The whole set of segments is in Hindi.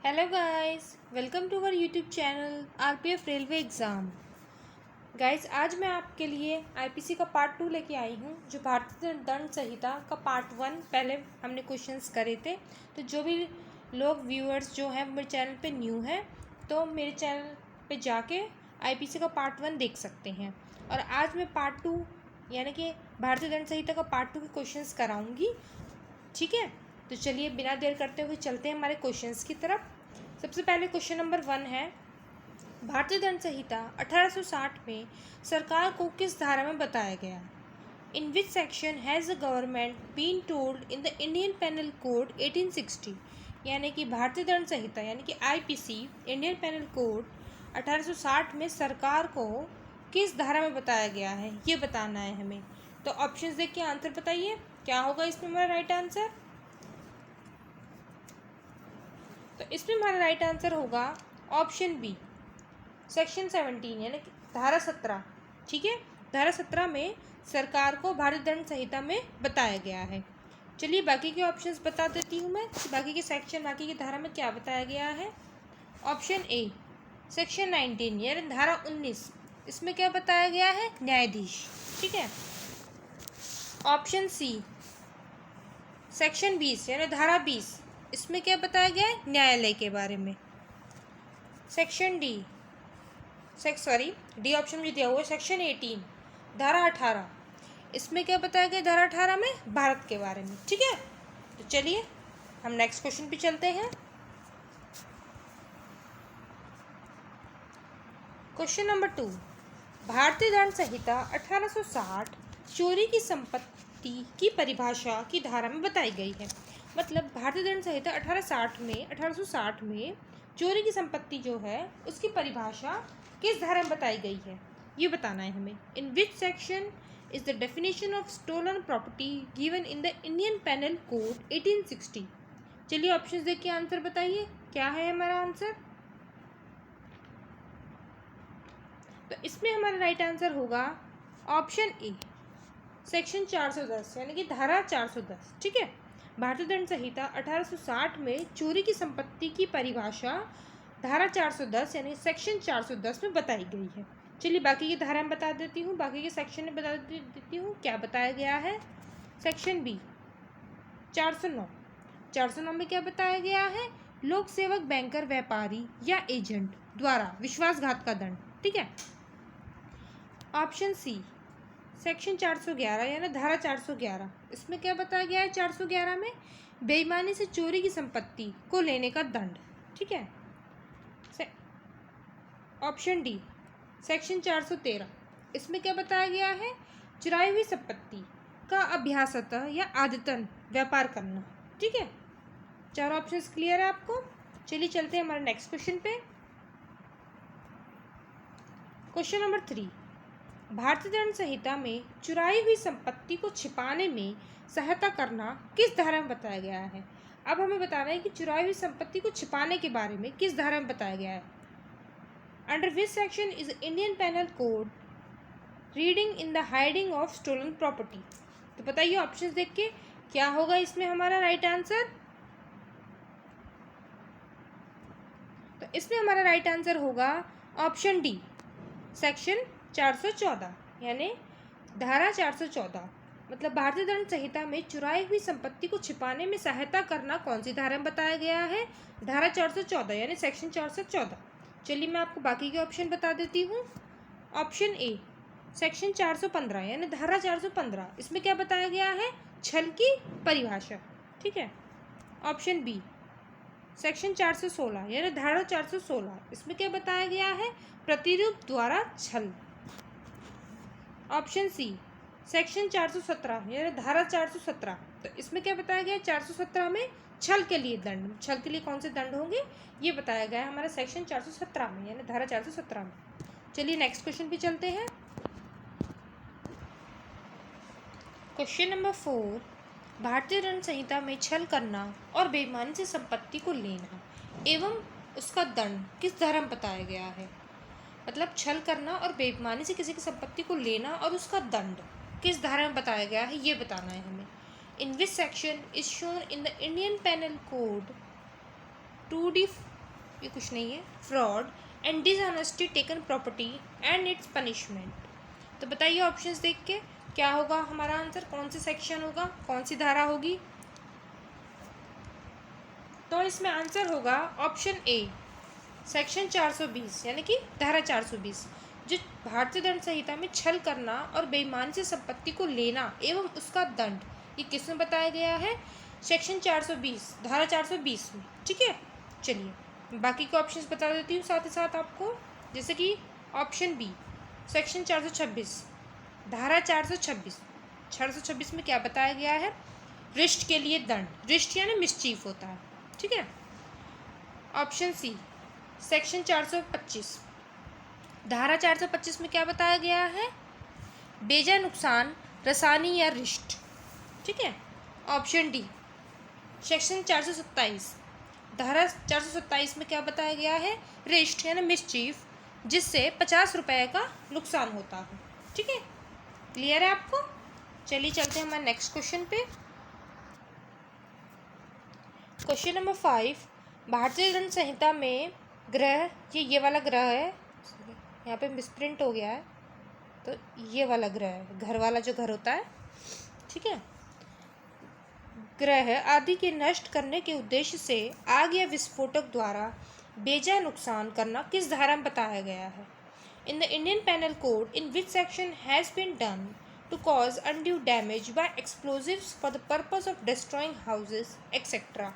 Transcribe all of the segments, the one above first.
Hello guys, welcome to our YouTube channel RPF railway exam. Guys, आज मैं आपके लिए आईपीसी का पार्ट 2 लेके आई हूँ, जो भारतीय दंड संहिता का पार्ट 1 पहले हमने क्वेश्चंस करे थे। तो जो भी लोग व्यूअर्स जो हैं मेरे चैनल पे न्यू हैं, तो मेरे चैनल पे जाके आईपीसी का पार्ट 1 देख सकते हैं। और आज मैं पार्ट 2 यानी कि भारतीय दंड संहिता का पार्ट 2 के क्वेश्चंस कराऊँगी। ठीक है, तो चलिए बिना देर करते हुए चलते हैं हमारे क्वेश्चंस की तरफ। सबसे पहले क्वेश्चन नंबर 1 है, भारतीय दंड संहिता 1860 में सरकार को किस धारा में बताया गया? In which section has the government been told in the Indian penal code 1860? यानी कि भारतीय दंड संहिता यानी कि आईपीसी इंडियन पेनल कोड 1860 में सरकार को किस धारा में बताया गया है, ये बताना है हमें। तो ऑप्शंस देख के आंसर बताइए, क्या होगा इसमें हमारा राइट आंसर। तो इसमें हमारा राइट आंसर होगा ऑप्शन बी, सेक्शन 17 यानी कि धारा 17। ठीक है, धारा 17 में सरकार को भारतीय दंड संहिता में बताया गया है। चलिए बाकी के ऑप्शंस बता देती हूँ मैं, बाकी के सेक्शन बाकी की धारा में क्या बताया गया है। ऑप्शन ए, सेक्शन 19 यानी धारा 19, इसमें क्या बताया गया है? न्यायाधीश। ठीक है। ऑप्शन सी, सेक्शन 20 यानी धारा 20, इसमें क्या बताया गया है? न्यायालय के बारे में। सेक्शन डी, डी ऑप्शन में दिया हुआ है सेक्शन 18 धारा 18, इसमें क्या बताया गया? धारा 18 में भारत के बारे में। ठीक है, तो चलिए हम नेक्स्ट क्वेश्चन पे चलते हैं। क्वेश्चन नंबर 2, भारतीय दंड संहिता 1860 चोरी की संपत्ति की परिभाषा की धारा में बताई गई है। मतलब भारतीय दंड संहिता 1860 में चोरी की संपत्ति जो है उसकी परिभाषा किस धारा में बताई गई है, ये बताना है हमें। In which section is the definition of stolen property given in the Indian penal code 1860? चलिए ऑप्शंस देख के आंसर बताइए, क्या है हमारा आंसर। तो इसमें हमारा राइट आंसर होगा ऑप्शन ए, सेक्शन 410 यानी कि धारा 410। ठीक है, भारतीय दंड संहिता 1860 में चोरी की संपत्ति की परिभाषा धारा 410 यानी सेक्शन 410 में बताई गई है। चलिए बाकी की धारा में बता देती हूँ, बाकी के सेक्शन में बता देती हूँ क्या बताया गया है। सेक्शन बी 409 में क्या बताया गया है? लोक सेवक, बैंकर, व्यापारी या एजेंट द्वारा विश्वासघात का दंड। ठीक है। ऑप्शन सी, सेक्शन 411 यानी धारा 411, इसमें क्या बताया गया है? 411 में बेईमानी से चोरी की संपत्ति को लेने का दंड। ठीक है। ऑप्शन डी, सेक्शन 413, इसमें क्या बताया गया है? चुराई हुई संपत्ति का अभ्यासतः या आदतन व्यापार करना। ठीक है, चारों ऑप्शंस क्लियर है आपको। चलिए चलते हैं हमारे नेक्स्ट क्वेश्चन पे। क्वेश्चन नंबर 3, भारतीय दंड संहिता में चुराई हुई संपत्ति को छिपाने में सहायता करना किस धारा में बताया गया है? अब हमें बताना है कि चुराई हुई संपत्ति को छिपाने के बारे में किस धारा में बताया गया है। Under which section is Indian penal code reading in the hiding of stolen property? तो बताइए ऑप्शंस देख के क्या होगा इसमें हमारा राइट आंसर। तो इसमें हमारा राइट आंसर होगा ऑप्शन डी, सेक्शन 414 यानी धारा 414। मतलब भारतीय दंड संहिता में चुराई हुई संपत्ति को छिपाने में सहायता करना कौन सी धारा में बताया गया है? धारा 414 यानी सेक्शन 414। चलिए मैं आपको बाकी के ऑप्शन बता देती हूँ। ऑप्शन ए, सेक्शन 415 यानी धारा 415, इसमें क्या बताया गया है? छल की परिभाषा। ठीक है। ऑप्शन बी, सेक्शन 416 यानी धारा 416, इसमें क्या बताया गया है? प्रतिरूप द्वारा छल। ऑप्शन सी, सेक्शन 417 यानी धारा 417, तो इसमें क्या बताया गया है? 417 में छल के लिए दंड, छल के लिए कौन से दंड होंगे ये बताया गया है हमारा सेक्शन 417 में यानी धारा 417 में। चलिए नेक्स्ट क्वेश्चन पे चलते हैं। क्वेश्चन नंबर 4, भारतीय दंड संहिता में छल करना और बेईमानी से संपत्ति को लेना एवं उसका दंड किस धारा में बताया गया है? मतलब छल करना और बेईमानी से किसी की संपत्ति को लेना और उसका दंड किस धारा में बताया गया है, ये बताना है हमें। In which section is shown in the Indian penal code ये कुछ नहीं है, fraud and dishonesty taken property and its punishment. तो बताइए ऑप्शंस देख के क्या होगा हमारा आंसर, कौन सी सेक्शन होगा, कौन सी धारा होगी। तो इसमें आंसर होगा ऑप्शन ए, सेक्शन 420 यानी कि धारा 420, जो भारतीय दंड संहिता में छल करना और बेईमानी से संपत्ति को लेना एवं उसका दंड, ये किसमें बताया गया है, सेक्शन 420 धारा 420 में। ठीक है, चलिए बाकी के ऑप्शंस बता देती हूँ साथ ही साथ आपको, जैसे कि ऑप्शन बी, सेक्शन 426 धारा 426 में क्या बताया गया है, रिष्ट के लिए दंड, रिष्ट यानी मिसचीफ होता है। ठीक है, ऑप्शन सी, सेक्शन 425 धारा 425 में क्या बताया गया है, बेजा नुकसान, रसानी या रिष्ट। ठीक है, ऑप्शन डी, सेक्शन 427 धारा 427 में क्या बताया गया है, रिष्ट यानी मिसचीफ, जिससे 50 रुपये का नुकसान होता है। ठीक है, क्लियर है आपको। चलिए चलते हैं हमारे नेक्स्ट क्वेश्चन पे। क्वेश्चन नंबर 5, भारतीय दंड संहिता में ग्रह, ये वाला ग्रह है, यहाँ पे मिसप्रिंट हो गया है, तो ये वाला ग्रह है, घर वाला जो घर होता है। ठीक है, ग्रह आदि के नष्ट करने के उद्देश्य से आग या विस्फोटक द्वारा बेजा नुकसान करना किस धारा में बताया गया है। In the Indian penal code in which section has been done to cause undue damage by explosives for the purpose of destroying houses etcetera.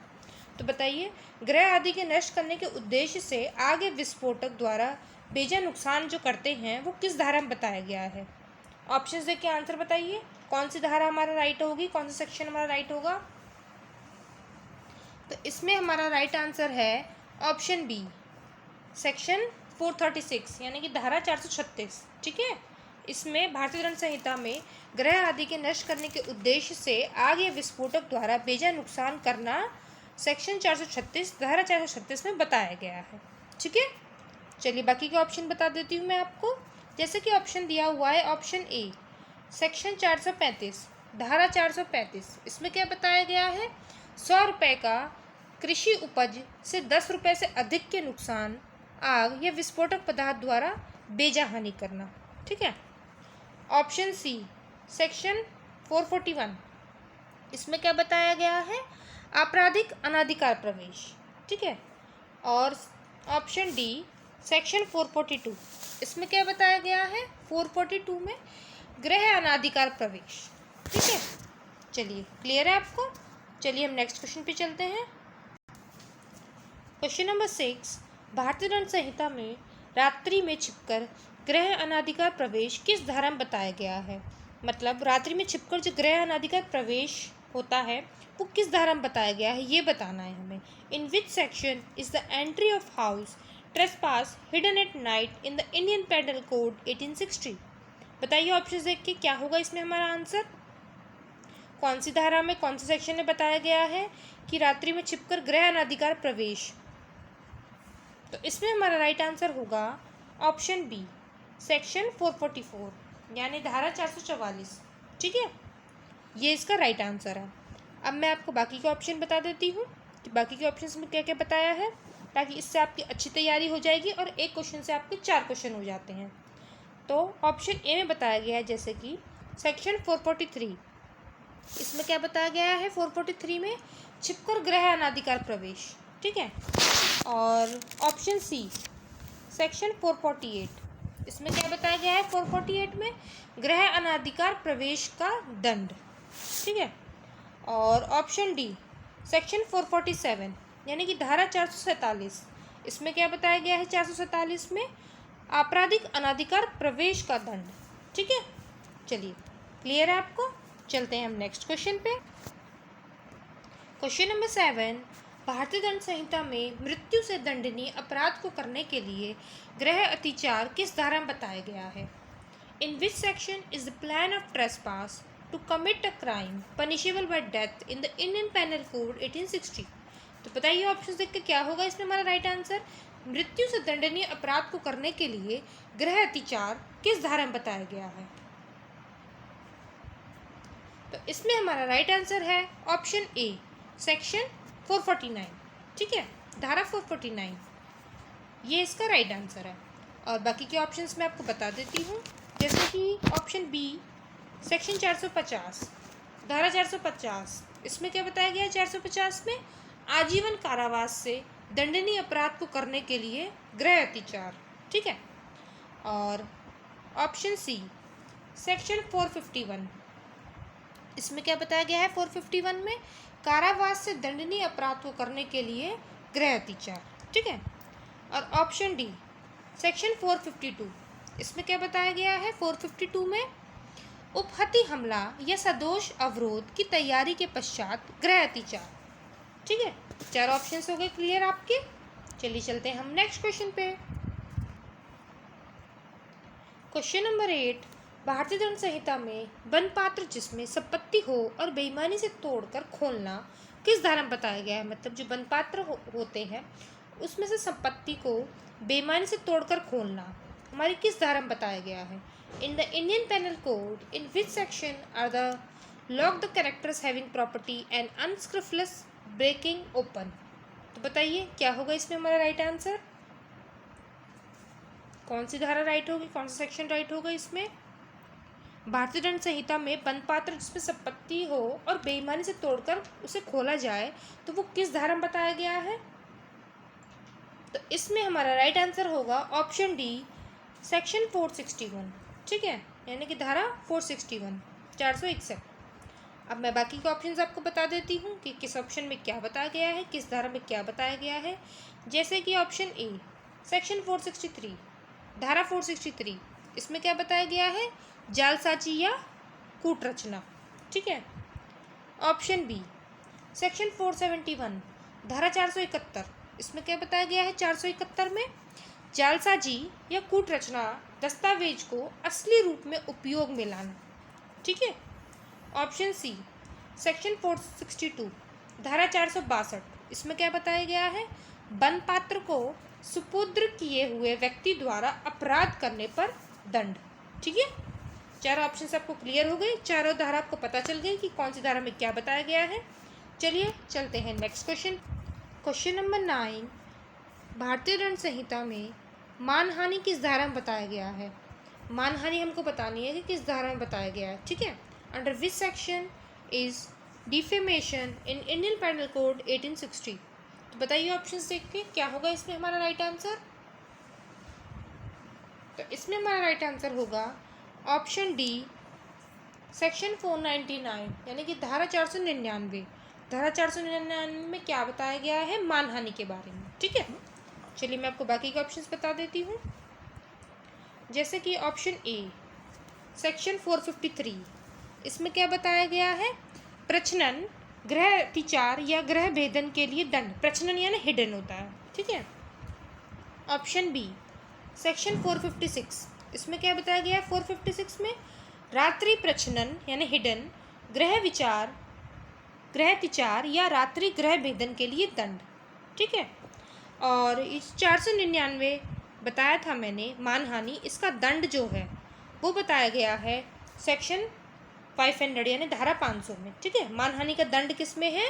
तो बताइए, ग्रह आदि के नष्ट करने के उद्देश्य से आग या विस्फोटक द्वारा बेजा नुकसान जो करते हैं वो किस धारा में बताया गया है। ऑप्शंस देख के आंसर बताइए, कौन सी धारा हमारा राइट होगी, कौन सा सेक्शन हमारा राइट होगा। तो इसमें हमारा राइट आंसर है ऑप्शन बी, सेक्शन 436 यानी कि धारा 436। ठीक है, इसमें भारतीय दंड संहिता में ग्रह आदि के नष्ट करने के उद्देश्य से आग या विस्फोटक द्वारा बेजा नुकसान करना सेक्शन 436 धारा 436 में बताया गया है। ठीक है, चलिए बाकी के ऑप्शन बता देती हूँ मैं आपको, जैसे कि ऑप्शन दिया हुआ है ऑप्शन ए, सेक्शन 435 धारा 435, इसमें क्या बताया गया है, 100 रुपये का कृषि उपज से 10 रुपये से अधिक के नुकसान आग या विस्फोटक पदार्थ द्वारा बेजा हानि करना। ठीक है, ऑप्शन सी, सेक्शन 441, इसमें क्या बताया गया है, आपराधिक अनाधिकार प्रवेश। ठीक है, और ऑप्शन डी, सेक्शन 442, इसमें क्या बताया गया है, 442 में गृह अनाधिकार प्रवेश। ठीक है, चलिए क्लियर है आपको। चलिए हम नेक्स्ट क्वेश्चन पे चलते हैं। क्वेश्चन नंबर 6, भारतीय दंड संहिता में रात्रि में छिपकर गृह अनाधिकार प्रवेश किस धारा में बताया गया है। मतलब रात्रि में छिपकर जो गृह अनाधिकार प्रवेश होता है वो किस धारा में बताया गया है, ये बताना है हमें। In which section is the entry of house trespass hidden at night in the Indian penal code 1860। बताइए ऑप्शन देख के क्या होगा इसमें हमारा आंसर, कौन सी धारा में, कौन से सेक्शन में बताया गया है कि रात्रि में छिपकर गृह अनाधिकार प्रवेश। तो इसमें हमारा राइट आंसर होगा ऑप्शन बी, सेक्शन 444 यानी धारा 444। ठीक है, ये इसका राइट आंसर है। अब मैं आपको बाकी के ऑप्शन बता देती हूँ कि बाकी के ऑप्शन में क्या क्या बताया है, ताकि इससे आपकी अच्छी तैयारी हो जाएगी और एक क्वेश्चन से आपके 4 क्वेश्चन हो जाते हैं। तो ऑप्शन ए में बताया गया है जैसे कि सेक्शन 443, इसमें क्या बताया गया है, 443 में छिपकर गृह अनाधिकार प्रवेश। ठीक है, और ऑप्शन सी, सेक्शन 448, इसमें क्या बताया गया है, 448 में गृह अनाधिकार प्रवेश का दंड। ठीक है, और ऑप्शन डी, सेक्शन 447 यानी कि धारा 447, इसमें क्या बताया गया है, 447 में आपराधिक अनाधिकार प्रवेश का दंड। ठीक है, चलिए क्लियर है आपको। चलते हैं हम नेक्स्ट क्वेश्चन पे। क्वेश्चन नंबर 7, भारतीय दंड संहिता में मृत्यु से दंडनीय अपराध को करने के लिए गृह अतिचार किस धारा में बताया गया है। In which section is the plan of trespass to commit a crime punishable by death in the Indian penal code 1860। तो बताइए ऑप्शन देख के क्या होगा इसमें हमारा राइट आंसर, मृत्यु से दंडनीय अपराध को करने के लिए गृह अतिचार किस धारा में बताया गया है। तो इसमें हमारा राइट आंसर है ऑप्शन ए, सेक्शन 449। ठीक है, धारा 449 ये इसका राइट आंसर है। और बाकी के ऑप्शंस मैं आपको बता देती हूँ, जैसे कि ऑप्शन बी सेक्शन 450, धारा 450, इसमें क्या बताया गया है? 450 में आजीवन कारावास से दंडनीय अपराध को करने के लिए गृह अतिचार, ठीक है। और ऑप्शन सी सेक्शन 451, इसमें क्या बताया गया है? 451 में कारावास से दंडनीय अपराध को करने के लिए गृह अतिचार, ठीक है। और ऑप्शन डी सेक्शन 452, इसमें क्या बताया गया है? 452 में उपहति हमला या सदोष अवरोध की तैयारी के पश्चात गृह अतिचार, ठीक है। 4 ऑप्शंस हो गए क्लियर आपके। चलिए चलते हैं हम नेक्स्ट क्वेश्चन पे। क्वेश्चन नंबर 8, भारतीय दंड संहिता में बनपात्र जिसमें संपत्ति हो और बेईमानी से तोड़कर खोलना किस धारा में बताया गया है? मतलब जो बनपात्र होते हैं उसमें से संपत्ति को बेईमानी से तोड़कर खोलना हमारी किस धारा में बताया गया है? In the Indian penal code in which section are the lock the characters having property and unscrupulous breaking open. तो बताइए क्या होगा इसमें हमारा राइट आंसर? कौन सी धारा राइट होगी, कौन सा सेक्शन राइट होगा इसमें? भारतीय दंड संहिता में बनपात्र जिसमें संपत्ति हो और बेईमानी से तोड़कर उसे खोला जाए तो वो किस धारा में बताया गया है? तो इसमें हमारा राइट आंसर होगा ऑप्शन डी सेक्शन 461, ठीक है, यानी कि धारा 461 461। अब मैं बाकी के ऑप्शंस आपको बता देती हूँ कि किस ऑप्शन में क्या बताया गया है, किस धारा में क्या बताया गया है। जैसे कि ऑप्शन ए सेक्शन 463, धारा 463, इसमें क्या बताया गया है? जालसाजी या कूट रचना, ठीक है। ऑप्शन बी सेक्शन 471, धारा 471, इसमें क्या बताया गया है? 471 में जालसाजी या कूट रचना दस्तावेज को असली रूप में उपयोग में लाना, ठीक है। ऑप्शन सी सेक्शन 462, धारा 462, इसमें क्या बताया गया है? बनपात्र को सुपुत्र किए हुए व्यक्ति द्वारा अपराध करने पर दंड, ठीक है। 4 ऑप्शन आपको क्लियर हो गए, चारों धारा आपको पता चल गई कि कौन सी धारा में क्या बताया गया है। चलिए चलते हैं नेक्स्ट क्वेश्चन। क्वेश्चन नंबर 9, भारतीय दंड संहिता में मानहानि किस धारा में बताया गया है? मानहानि हमको बतानी है कि किस धारा में बताया गया है, ठीक है। Under which section is defamation in Indian penal code 1860। तो बताइए ऑप्शंस देख के क्या होगा इसमें हमारा राइट आंसर? तो इसमें हमारा राइट आंसर होगा ऑप्शन डी सेक्शन 499, यानी कि धारा 499। धारा 499 में क्या बताया गया है? मानहानि के बारे में, ठीक है। चलिए मैं आपको बाकी के ऑप्शंस बता देती हूँ। जैसे कि ऑप्शन ए सेक्शन 453, इसमें क्या बताया गया है? प्रच्छन्न, गृह अतिचार या गृह भेदन के लिए दंड। प्रच्छन्न यानी हिडन होता है, ठीक है। ऑप्शन बी सेक्शन 456, इसमें क्या बताया गया है? 456 में रात्रि प्रच्छन्न यानी हिडन, गृह अतिचार या रात्रि गृह भेदन के लिए दंड, ठीक है। और इस 499 बताया था मैंने मानहानि, इसका दंड जो है वो बताया गया है सेक्शन 500 यानी धारा 500 में, ठीक है। मानहानि का दंड किस में है?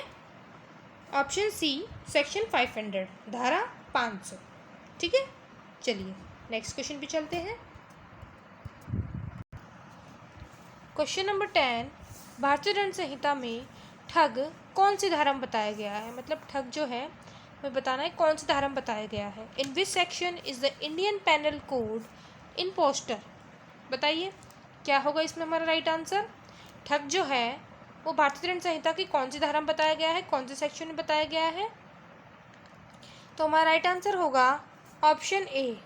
ऑप्शन सी सेक्शन 500 धारा 500, ठीक है। चलिए नेक्स्ट क्वेश्चन पे चलते हैं। क्वेश्चन नंबर 10, भारतीय दंड संहिता में ठग कौन सी धारा में बताया गया है? मतलब ठग जो है हमें बताना है कौन सी धारा में बताया गया है। In which section is the Indian penal code in poster. बताइए क्या होगा इसमें हमारा राइट आंसर? ठग जो है वो भारतीय दंड संहिता की कौन सी धारा में बताया गया है, कौन से सेक्शन में बताया गया है? तो हमारा राइट आंसर होगा ऑप्शन ए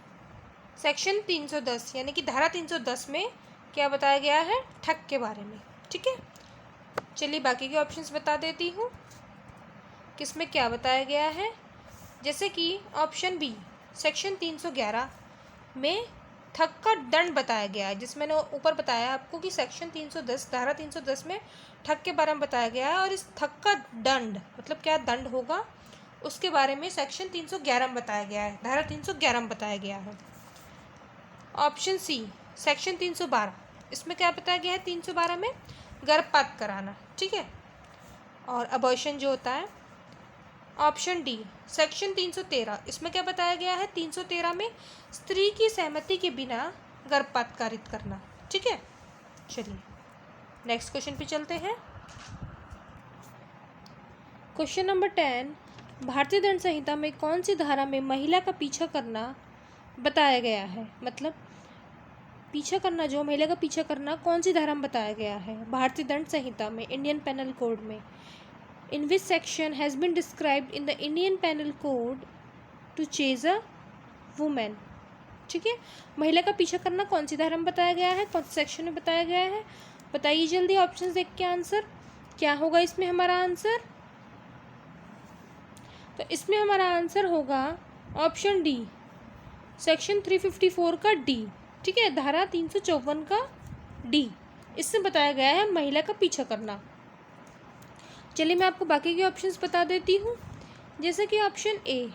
सेक्शन 310, यानी कि धारा 310 में क्या बताया गया है? ठग के बारे में, ठीक है। चलिए बाकी के ऑप्शंस बता देती हूँ किस में क्या बताया गया है। जैसे कि ऑप्शन बी सेक्शन 311 में ठग का दंड बताया गया है, जिसमें मैंने ऊपर बताया आपको कि सेक्शन 310 धारा 310 में ठग के बारे में बताया गया है, और इस ठग का दंड मतलब क्या दंड होगा उसके बारे में सेक्शन 311 में बताया गया है, धारा 311 में बताया गया है। ऑप्शन सी सेक्शन 312, इसमें क्या बताया गया है? 312 में गर्भपात कराना, ठीक है। और अबॉर्शन जो होता है ऑप्शन डी सेक्शन 313, इसमें क्या बताया गया है? 313 में स्त्री की सहमति के बिना गर्भपात कारित करना। ठीक है, चलिए नेक्स्ट क्वेश्चन पे चलते हैं। क्वेश्चन नंबर 10, भारतीय दंड संहिता में कौन सी धारा में महिला का पीछा करना बताया गया है? मतलब पीछा करना, जो महिला का पीछा करना कौन सी धारा में बताया गया है भारतीय दंड संहिता में, इंडियन पेनल कोड में? In which section has been described in the Indian penal code to chase a women? ठीक है, महिला का पीछा करना कौन सी धारा में बताया गया है, कौन से सेक्शन में बताया गया है? बताइए जल्दी, ऑप्शन देख के आंसर क्या होगा इसमें हमारा आंसर? तो इसमें हमारा आंसर होगा ऑप्शन डी, सेक्शन 354 का डी। ठीक है, धारा 354 का डी, इसमें बताया गया है महिला का पीछा करना। चलिए मैं आपको बाकी के ऑप्शंस बता देती हूँ। जैसे कि ऑप्शन ए,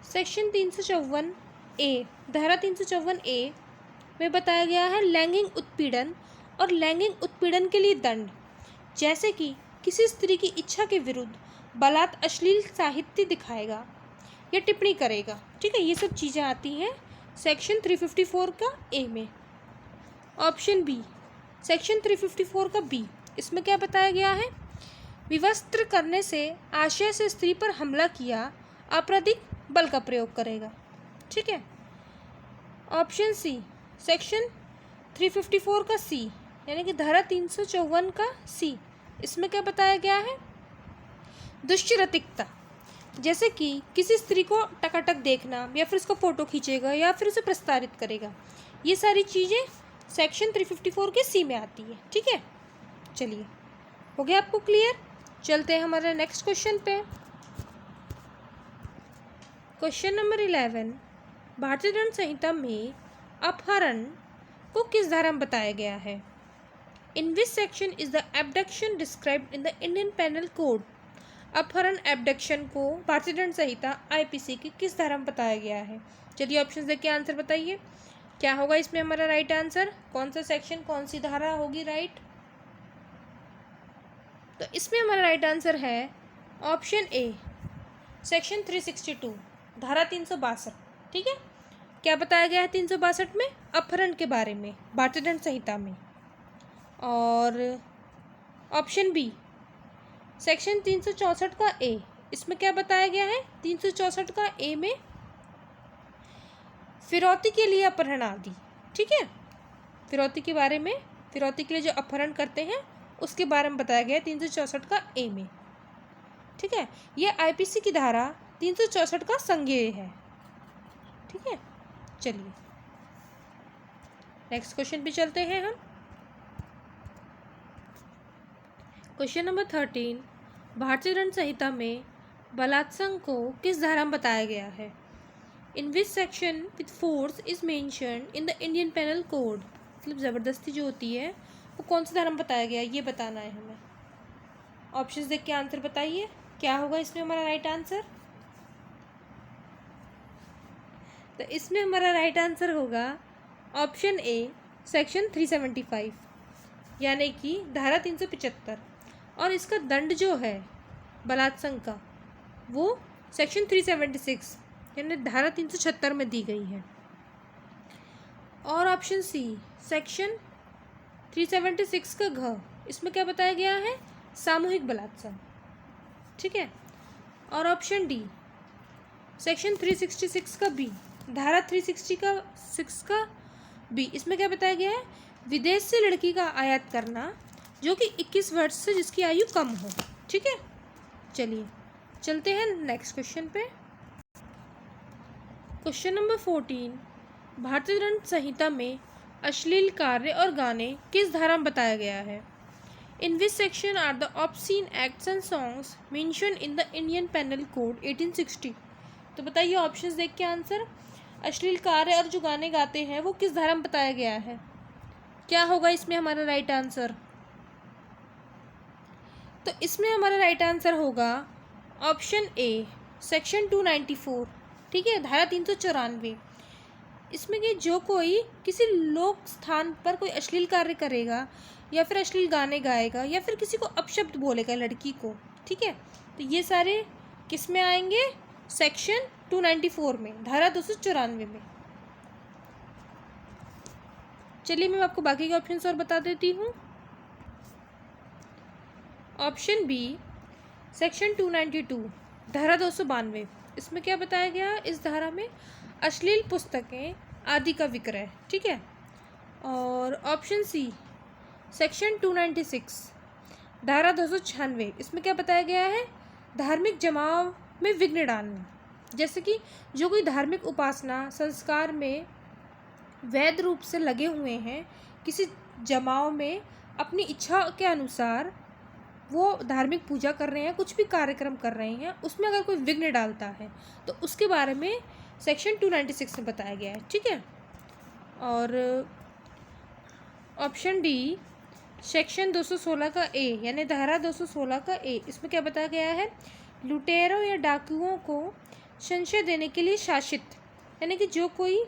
सेक्शन 354 ए, धारा 354 ए में बताया गया है लैंगिक उत्पीड़न और लैंगिक उत्पीड़न के लिए दंड, जैसे कि किसी स्त्री की इच्छा के विरुद्ध बलात् अश्लील साहित्य दिखाएगा या टिप्पणी करेगा। ठीक है, ये सब चीज़ें आती हैं सेक्शन 354 का ए में। ऑप्शन बी, सेक्शन 354 का बी, इसमें क्या बताया गया है? विवस्त्र करने से आशय से स्त्री पर हमला किया आपराधिक बल का प्रयोग करेगा। ठीक है। ऑप्शन सी, सेक्शन 354 का सी, यानी कि धारा 354 का सी, इसमें क्या बताया गया है? दुश्चरित्रता, जैसे कि किसी स्त्री को टकाटक देखना या फिर उसका फ़ोटो खींचेगा या फिर उसे प्रस्तारित करेगा। ये सारी चीज़ें सेक्शन 354 के सी में आती है। ठीक है, चलिए हो गया आपको क्लियर। चलते हैं हमारे नेक्स्ट क्वेश्चन पे। क्वेश्चन नंबर 11, भारतीय दंड संहिता में अपहरण को किस धारा में बताया गया है? In which section is the abduction described in the Indian penal code? अपहरण, एब्डक्शन को भारतीय दंड संहिता आईपीसी की किस धारा में बताया गया है? चलिए ऑप्शन देख के आंसर बताइए क्या होगा इसमें हमारा राइट आंसर, कौन सा सेक्शन, कौन सी धारा होगी राइट? तो इसमें हमारा राइट आंसर है ऑप्शन ए, सेक्शन 362, धारा 362। ठीक है, क्या बताया गया है 362 में? अपहरण के बारे में भारतीय दंड संहिता में। और ऑप्शन बी, सेक्शन 364 का ए, इसमें क्या बताया गया है? 364 का ए में फिरौती के लिए अपहरण आदि। ठीक है, फिरौती के बारे में, फिरौती के लिए जो अपहरण करते हैं उसके बारे में बताया गया है 364 का ए में। ठीक है, ये आईपीसी की धारा 364 का संज्ञेय है। ठीक है, चलिए नेक्स्ट क्वेश्चन पे चलते हैं हम। क्वेश्चन नंबर 13, भारतीय दंड संहिता में बलात्संग को किस धारा में बताया गया है? In which section with force is mentioned in the Indian penal code? मतलब ज़बरदस्ती जो होती है वो कौन सी धारा में बताया गया है, ये बताना है हमें। ऑप्शंस देख के आंसर बताइए क्या होगा इसमें हमारा राइट आंसर। तो इसमें हमारा राइट आंसर होगा ऑप्शन ए, सेक्शन 375, यानी कि धारा 375। और इसका दंड जो है बलात्संग का वो सेक्शन 376 यानी धारा 376 में दी गई है। और ऑप्शन सी, सेक्शन 376 का घ, इसमें क्या बताया गया है? सामूहिक बलात्संग। ठीक है। और ऑप्शन डी, सेक्शन 366 का बी, धारा 366 का बी, इसमें क्या बताया गया है? विदेश से लड़की का आयात करना जो कि 21 वर्ष से जिसकी आयु कम हो। ठीक है, चलिए चलते हैं नेक्स्ट क्वेश्चन पे। क्वेश्चन नंबर 14, भारतीय दंड संहिता में अश्लील कार्य और गाने किस धारा में बताया गया है? In which section are the obscene acts and songs mention in the Indian penal code 1860? तो बताइए ऑप्शंस देख के आंसर। अश्लील कार्य और जो गाने गाते हैं वो किस धारा में बताया गया है? क्या होगा इसमें हमारा राइट आंसर? तो इसमें हमारा राइट आंसर होगा ऑप्शन ए, सेक्शन 294। ठीक है, धारा 394। इसमें कि जो कोई किसी लोक स्थान पर कोई अश्लील कार्य करेगा या फिर अश्लील गाने गाएगा या फिर किसी को अपशब्द बोलेगा लड़की को। ठीक है, तो ये सारे किस में आएंगे? सेक्शन 294 में, धारा 294 में। चलिए मैं आपको बाकी के ऑप्शंस और बता देती हूँ। ऑप्शन बी सेक्शन 292 धारा 292, इसमें क्या बताया गया? इस धारा में अश्लील पुस्तकें आदि का विक्रय, ठीक है। और ऑप्शन सी सेक्शन 296 धारा 296, इसमें क्या बताया गया है? धार्मिक जमाव में विघ्न डालना, जैसे कि जो कोई धार्मिक उपासना संस्कार में वैध रूप से लगे हुए हैं, किसी जमाव में अपनी इच्छा के अनुसार वो धार्मिक पूजा कर रहे हैं, कुछ भी कार्यक्रम कर रहे हैं, उसमें अगर कोई विघ्न डालता है तो उसके बारे में सेक्शन 296 में बताया गया है, ठीक है। और ऑप्शन डी सेक्शन 216 का ए, यानी धारा 216 का ए, इसमें क्या बताया गया है? लुटेरों या डाकुओं को संशय देने के लिए शासित, यानी कि जो कोई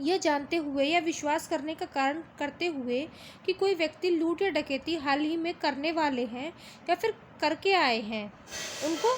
यह जानते हुए या विश्वास करने का कारण करते हुए कि कोई व्यक्ति लूट या डकैती हाल ही में करने वाले हैं या फिर करके आए हैं, उनको